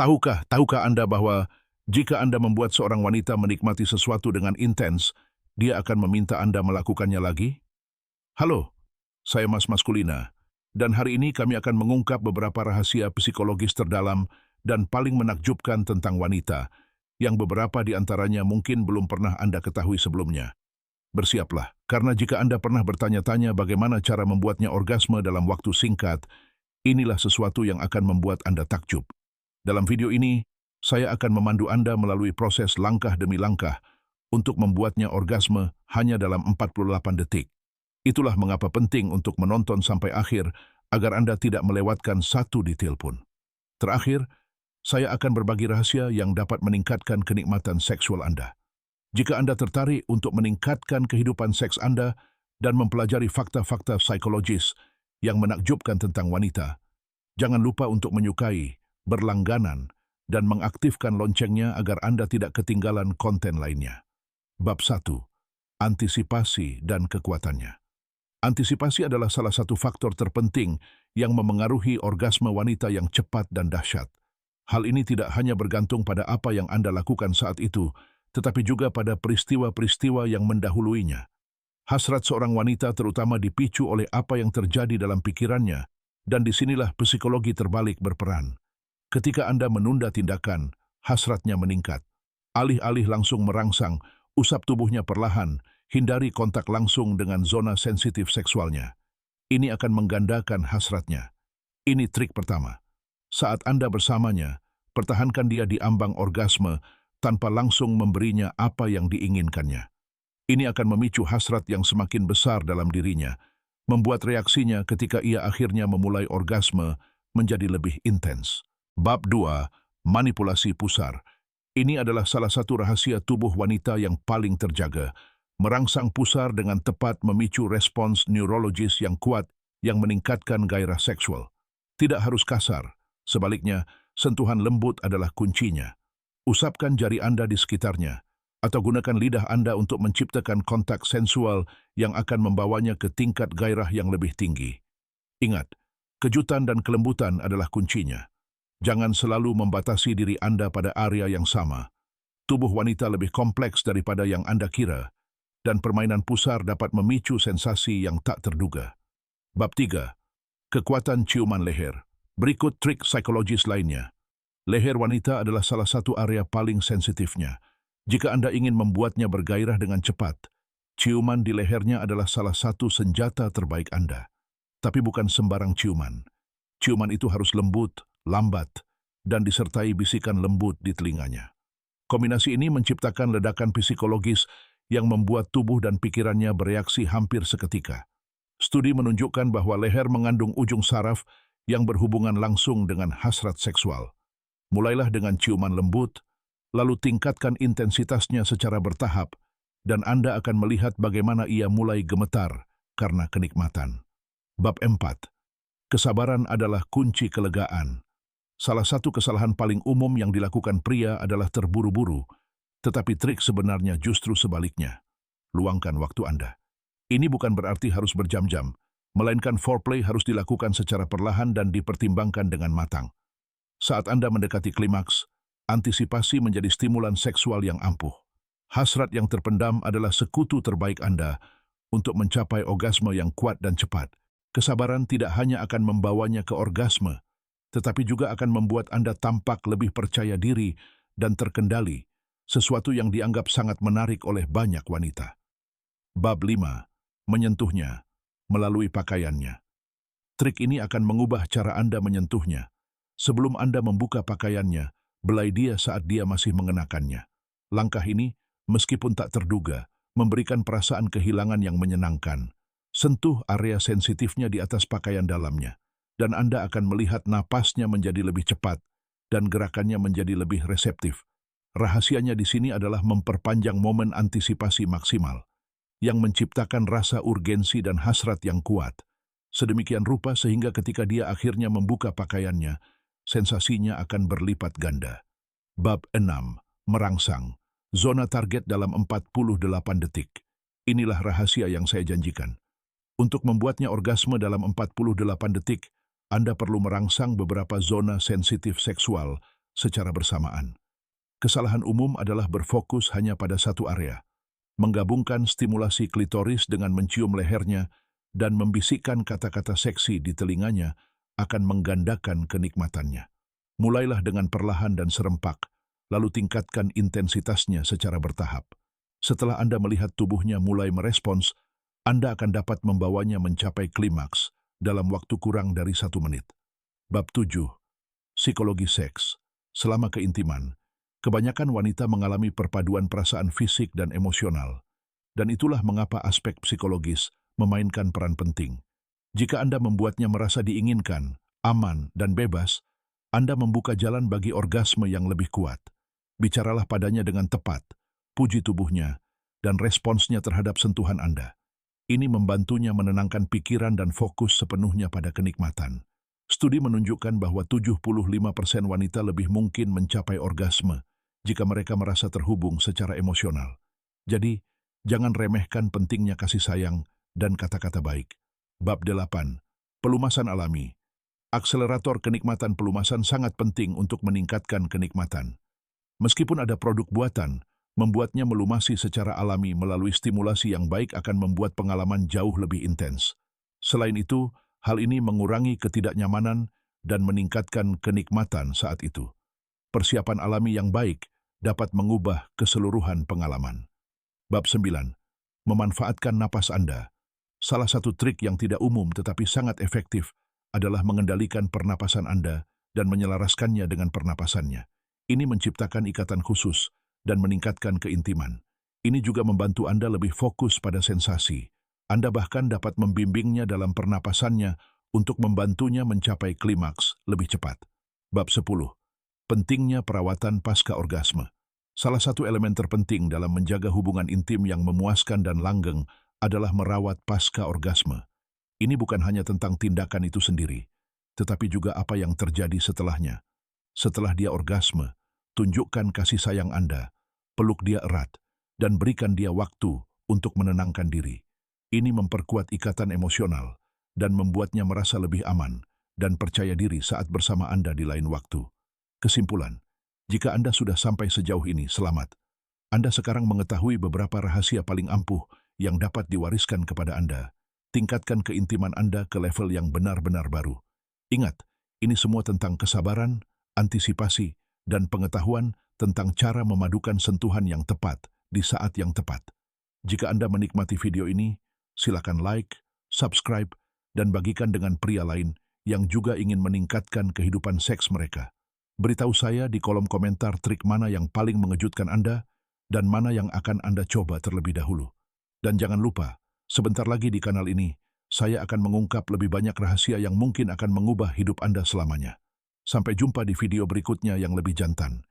Tahukah Anda bahwa jika Anda membuat seorang wanita menikmati sesuatu dengan intens, dia akan meminta Anda melakukannya lagi? Halo, saya Mas Maskulina, dan hari ini kami akan mengungkap beberapa rahasia psikologis terdalam dan paling menakjubkan tentang wanita, yang beberapa di antaranya mungkin belum pernah Anda ketahui sebelumnya. Bersiaplah, karena jika Anda pernah bertanya-tanya bagaimana cara membuatnya orgasme dalam waktu singkat, inilah sesuatu yang akan membuat Anda takjub. Dalam video ini, saya akan memandu Anda melalui proses langkah demi langkah untuk membuatnya orgasme hanya dalam 48 detik. Itulah mengapa penting untuk menonton sampai akhir agar Anda tidak melewatkan satu detail pun. Terakhir, saya akan berbagi rahasia yang dapat meningkatkan kenikmatan seksual Anda. Jika Anda tertarik untuk meningkatkan kehidupan seks Anda dan mempelajari fakta-fakta psikologis yang menakjubkan tentang wanita, jangan lupa untuk menyukai, berlangganan, dan mengaktifkan loncengnya agar Anda tidak ketinggalan konten lainnya. Bab 1. Antisipasi dan kekuatannya. Antisipasi adalah salah satu faktor terpenting yang memengaruhi orgasme wanita yang cepat dan dahsyat. Hal ini tidak hanya bergantung pada apa yang Anda lakukan saat itu, tetapi juga pada peristiwa-peristiwa yang mendahuluinya. Hasrat seorang wanita terutama dipicu oleh apa yang terjadi dalam pikirannya, dan disinilah psikologi terbalik berperan. Ketika Anda menunda tindakan, hasratnya meningkat. Alih-alih langsung merangsang, usap tubuhnya perlahan, hindari kontak langsung dengan zona sensitif seksualnya. Ini akan menggandakan hasratnya. Ini trik pertama. Saat Anda bersamanya, pertahankan dia di ambang orgasme tanpa langsung memberinya apa yang diinginkannya. Ini akan memicu hasrat yang semakin besar dalam dirinya, membuat reaksinya ketika ia akhirnya memulai orgasme menjadi lebih intens. Bab 2. Manipulasi pusar. Ini adalah salah satu rahasia tubuh wanita yang paling terjaga. Merangsang pusar dengan tepat memicu respons neurologis yang kuat yang meningkatkan gairah seksual. Tidak harus kasar, sebaliknya, sentuhan lembut adalah kuncinya. Usapkan jari Anda di sekitarnya, atau gunakan lidah Anda untuk menciptakan kontak sensual yang akan membawanya ke tingkat gairah yang lebih tinggi. Ingat, kejutan dan kelembutan adalah kuncinya. Jangan selalu membatasi diri Anda pada area yang sama. Tubuh wanita lebih kompleks daripada yang Anda kira, dan permainan pusar dapat memicu sensasi yang tak terduga. Bab 3. Kekuatan ciuman leher. Berikut trik psikologis lainnya. Leher wanita adalah salah satu area paling sensitifnya. Jika Anda ingin membuatnya bergairah dengan cepat, ciuman di lehernya adalah salah satu senjata terbaik Anda. Tapi bukan sembarang ciuman. Ciuman itu harus lembut, lambat, dan disertai bisikan lembut di telinganya. Kombinasi ini menciptakan ledakan psikologis yang membuat tubuh dan pikirannya bereaksi hampir seketika. Studi menunjukkan bahwa leher mengandung ujung saraf yang berhubungan langsung dengan hasrat seksual. Mulailah dengan ciuman lembut, lalu tingkatkan intensitasnya secara bertahap, dan Anda akan melihat bagaimana ia mulai gemetar karena kenikmatan. Bab 4. Kesabaran adalah kunci kelegaan. Salah satu kesalahan paling umum yang dilakukan pria adalah terburu-buru, tetapi trik sebenarnya justru sebaliknya. Luangkan waktu Anda. Ini bukan berarti harus berjam-jam, melainkan foreplay harus dilakukan secara perlahan dan dipertimbangkan dengan matang. Saat Anda mendekati klimaks, antisipasi menjadi stimulan seksual yang ampuh. Hasrat yang terpendam adalah sekutu terbaik Anda untuk mencapai orgasme yang kuat dan cepat. Kesabaran tidak hanya akan membawanya ke orgasme, tetapi juga akan membuat Anda tampak lebih percaya diri dan terkendali, sesuatu yang dianggap sangat menarik oleh banyak wanita. Bab 5. Menyentuhnya melalui pakaiannya. Trik ini akan mengubah cara Anda menyentuhnya. Sebelum Anda membuka pakaiannya, belai dia saat dia masih mengenakannya. Langkah ini, meskipun tak terduga, memberikan perasaan kehilangan yang menyenangkan. Sentuh area sensitifnya di atas pakaian dalamnya, dan Anda akan melihat napasnya menjadi lebih cepat dan gerakannya menjadi lebih reseptif. Rahasianya di sini adalah memperpanjang momen antisipasi maksimal, yang menciptakan rasa urgensi dan hasrat yang kuat. Sedemikian rupa sehingga ketika dia akhirnya membuka pakaiannya, sensasinya akan berlipat ganda. Bab 6. Merangsang. Zona target dalam 48 detik. Inilah rahasia yang saya janjikan. Untuk membuatnya orgasme dalam 48 detik, Anda perlu merangsang beberapa zona sensitif seksual secara bersamaan. Kesalahan umum adalah berfokus hanya pada satu area, menggabungkan stimulasi klitoris dengan mencium lehernya dan membisikkan kata-kata seksi di telinganya akan menggandakan kenikmatannya. Mulailah dengan perlahan dan serempak, lalu tingkatkan intensitasnya secara bertahap. Setelah Anda melihat tubuhnya mulai merespons, Anda akan dapat membawanya mencapai klimaks dalam waktu kurang dari 1 menit. Bab 7. Psikologi seks. Selama keintiman, kebanyakan wanita mengalami perpaduan perasaan fisik dan emosional, dan itulah mengapa aspek psikologis memainkan peran penting. Jika Anda membuatnya merasa diinginkan, aman, dan bebas, Anda membuka jalan bagi orgasme yang lebih kuat. Bicaralah padanya dengan tepat, puji tubuhnya, dan responsnya terhadap sentuhan Anda. Ini membantunya menenangkan pikiran dan fokus sepenuhnya pada kenikmatan. Studi menunjukkan bahwa 75% wanita lebih mungkin mencapai orgasme jika mereka merasa terhubung secara emosional. Jadi, jangan remehkan pentingnya kasih sayang dan kata-kata baik. Bab 8. Pelumasan alami. Akselerator kenikmatan pelumasan sangat penting untuk meningkatkan kenikmatan. Meskipun ada produk buatan, membuatnya melumasi secara alami melalui stimulasi yang baik akan membuat pengalaman jauh lebih intens. Selain itu, hal ini mengurangi ketidaknyamanan dan meningkatkan kenikmatan saat itu. Persiapan alami yang baik dapat mengubah keseluruhan pengalaman. Bab 9. Memanfaatkan napas Anda. Salah satu trik yang tidak umum tetapi sangat efektif adalah mengendalikan pernapasan Anda dan menyelaraskannya dengan pernapasannya. Ini menciptakan ikatan khusus dan meningkatkan keintiman. Ini juga membantu Anda lebih fokus pada sensasi. Anda bahkan dapat membimbingnya dalam pernapasannya untuk membantunya mencapai klimaks lebih cepat. Bab 10. Pentingnya perawatan pasca orgasme. Salah satu elemen terpenting dalam menjaga hubungan intim yang memuaskan dan langgeng adalah merawat pasca orgasme. Ini bukan hanya tentang tindakan itu sendiri, tetapi juga apa yang terjadi setelahnya. Setelah dia orgasme, tunjukkan kasih sayang Anda, peluk dia erat, dan berikan dia waktu untuk menenangkan diri. Ini memperkuat ikatan emosional dan membuatnya merasa lebih aman dan percaya diri saat bersama Anda di lain waktu. Kesimpulan, jika Anda sudah sampai sejauh ini, selamat. Anda sekarang mengetahui beberapa rahasia paling ampuh yang dapat diwariskan kepada Anda. Tingkatkan keintiman Anda ke level yang benar-benar baru. Ingat, ini semua tentang kesabaran, antisipasi, dan pengetahuan tentang cara memadukan sentuhan yang tepat di saat yang tepat. Jika Anda menikmati video ini, silakan like, subscribe, dan bagikan dengan pria lain yang juga ingin meningkatkan kehidupan seks mereka. Beritahu saya di kolom komentar trik mana yang paling mengejutkan Anda dan mana yang akan Anda coba terlebih dahulu. Dan jangan lupa, sebentar lagi di kanal ini, saya akan mengungkap lebih banyak rahasia yang mungkin akan mengubah hidup Anda selamanya. Sampai jumpa di video berikutnya yang lebih jantan.